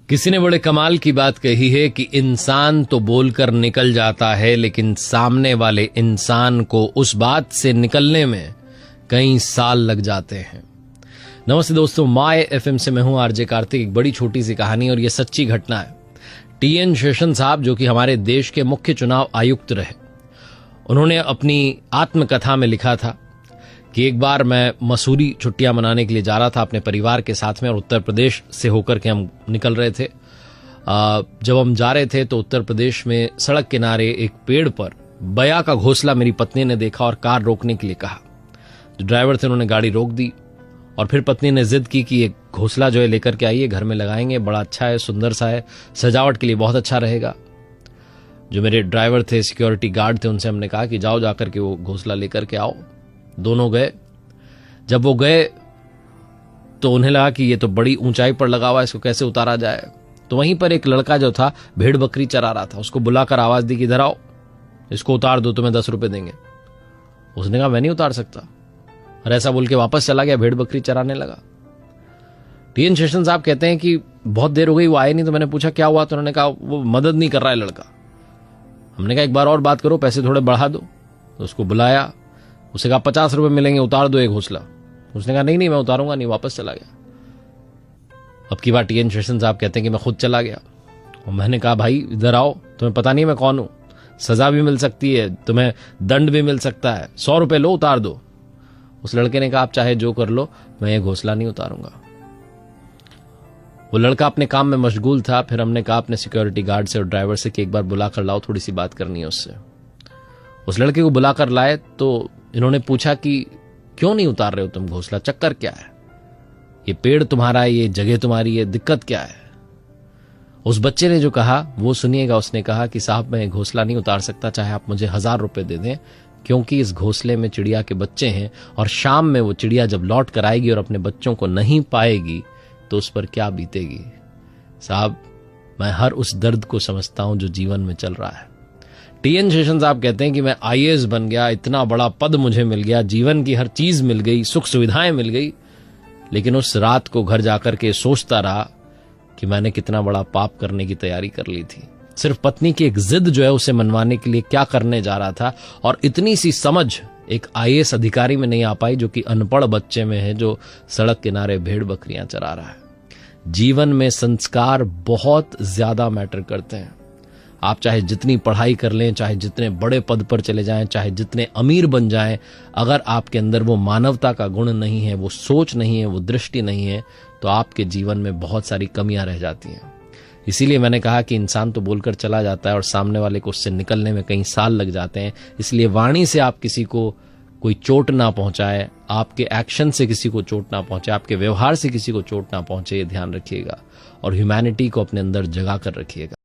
किसी ने बड़े कमाल की बात कही है कि इंसान तो बोलकर निकल जाता है, लेकिन सामने वाले इंसान को उस बात से निकलने में कई साल लग जाते हैं। नमस्ते दोस्तों, माय एफएम से मैं हूं आरजे कार्तिक। एक बड़ी छोटी सी कहानी और ये सच्ची घटना है। टीएन शेषन साहब, जो कि हमारे देश के मुख्य चुनाव आयुक्त रहे, उन्होंने अपनी आत्मकथा में लिखा था कि एक बार मैं मसूरी छुट्टियां मनाने के लिए जा रहा था अपने परिवार के साथ में, और उत्तर प्रदेश से होकर के हम निकल रहे थे। जब हम जा रहे थे तो उत्तर प्रदेश में सड़क किनारे एक पेड़ पर बया का घोंसला मेरी पत्नी ने देखा और कार रोकने के लिए कहा। जो ड्राइवर थे उन्होंने गाड़ी रोक दी और फिर पत्नी ने जिद की कि एक घोंसला जो है लेकर के आइए, घर में लगाएंगे, बड़ा अच्छा है, सुंदर सा है, सजावट के लिए बहुत अच्छा रहेगा। जो मेरे ड्राइवर थे, सिक्योरिटी गार्ड थे, उनसे हमने कहा कि जाओ जाकर के वो घोंसला लेकर के आओ। दोनों गए। जब वो गए तो उन्हें लगा कि ये तो बड़ी ऊंचाई पर लगा हुआ है, इसको कैसे उतारा जाए। तो वहीं पर एक लड़का जो था भेड़ बकरी चरा रहा था, उसको बुलाकर आवाज दी कि इधर आओ, इसको उतार दो, तुम्हें 10 रुपए देंगे। उसने कहा मैं नहीं उतार सकता, और ऐसा बोल के वापस चला गया, भेड़ बकरी चराने लगा। टीएन शेषन साहब कहते हैं कि बहुत देर हो गई, वो आए नहीं। तो मैंने पूछा क्या हुआ, तो उन्होंने कहा वो मदद नहीं कर रहा है लड़का। हमने कहा एक बार और बात करो, पैसे थोड़े बढ़ा दो। तो उसको बुलाया, उसे कहा 50 रुपए मिलेंगे, उतार दो एक घोंसला। उसने कहा नहीं मैं उतारूंगा नहीं, वापस चला गया। अब की बार टीएन शेषन साहब कहते हैं कि मैं खुद चला गया और मैंने कहा भाई इधर आओ, तुम्हें पता नहीं मैं कौन हूं, सजा भी मिल सकती है, तुम्हें दंड भी मिल सकता है, 100 रुपए लो, उतार दो। उस लड़के ने कहा आप चाहे जो कर लो, मैं ये घोंसला नहीं उतारूंगा। वो लड़का अपने काम में मशगूल था। फिर हमने कहा अपने सिक्योरिटी गार्ड से और ड्राइवर से कि एक बार बुलाकर लाओ, थोड़ी सी बात करनी है उससे। उस लड़के को बुलाकर लाए तो इन्होंने पूछा कि क्यों नहीं उतार रहे हो तुम घोंसला, चक्कर क्या है, ये पेड़ तुम्हारा है, ये जगह तुम्हारी है, दिक्कत क्या है। उस बच्चे ने जो कहा वो सुनिएगा। उसने कहा कि साहब मैं घोंसला नहीं उतार सकता, चाहे आप मुझे 1000 रुपए दे दें, क्योंकि इस घोंसले में चिड़िया के बच्चे हैं और शाम में वो चिड़िया जब लौट कर आएगी और अपने बच्चों को नहीं पाएगी तो उस पर क्या बीतेगी। साहब मैं हर उस दर्द को समझता हूं जो जीवन में चल रहा है। टीएन शेषन साहब कहते हैं कि मैं आईएएस बन गया, इतना बड़ा पद मुझे मिल गया, जीवन की हर चीज मिल गई, सुख सुविधाएं मिल गई, लेकिन उस रात को घर जाकर के सोचता रहा कि मैंने कितना बड़ा पाप करने की तैयारी कर ली थी। सिर्फ पत्नी की एक जिद जो है उसे मनवाने के लिए क्या करने जा रहा था, और इतनी सी समझ एक आईएएस अधिकारी में नहीं आ पाई जो कि अनपढ़ बच्चे में है, जो सड़क किनारे भेड़ बकरियां चरा रहा है। जीवन में संस्कार बहुत ज्यादा मैटर करते हैं। आप चाहे जितनी पढ़ाई कर लें, चाहे जितने बड़े पद पर चले जाएं, चाहे जितने अमीर बन जाएं, अगर आपके अंदर वो मानवता का गुण नहीं है, वो सोच नहीं है, वो दृष्टि नहीं है, तो आपके जीवन में बहुत सारी कमियां रह जाती हैं। इसीलिए मैंने कहा कि इंसान तो बोलकर चला जाता है और सामने वाले को उससे निकलने में कई साल लग जाते हैं। इसलिए वाणी से आप किसी को कोई चोट ना पहुंचाए, आपके एक्शन से किसी को चोट ना पहुंचे, आपके व्यवहार से किसी को चोट ना पहुंचे, ये ध्यान रखिएगा और ह्यूमैनिटी को अपने अंदर जगा कर रखिएगा।